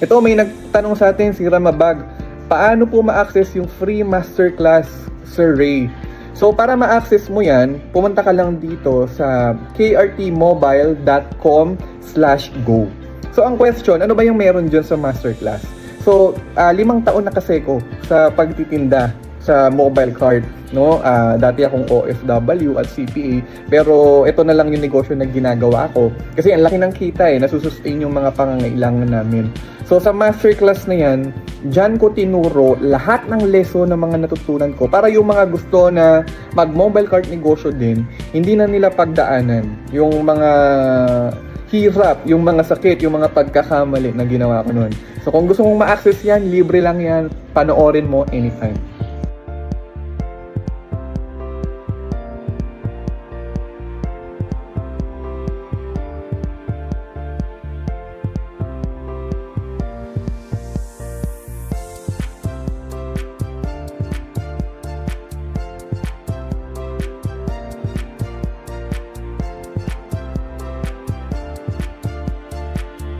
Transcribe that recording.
Ito, may nagtanong sa atin si Ramabag, paano po ma-access yung free masterclass, Sir Ray? So, para ma-access mo yan, pumunta ka lang dito sa krtmobile.com/go. So, ang question, ano ba yung meron dyan sa masterclass? So, 5 taon na kasi ko sa pagtitinda sa mobile card, no? Dati akong OFW at CPA, pero ito na lang yung negosyo na ginagawa ko kasi ang laki ng kita nasusustain yung mga pangangailangan namin. So sa masterclass na yan, dyan ko tinuro lahat ng lesson na mga natutunan ko para yung mga gusto na mag-mobile cart negosyo din, hindi na nila pagdaanan yung mga hirap, yung mga sakit, yung mga pagkakamali na ginawa ko noon. So kung gusto mong ma-access yan, libre lang yan, panoorin mo anytime.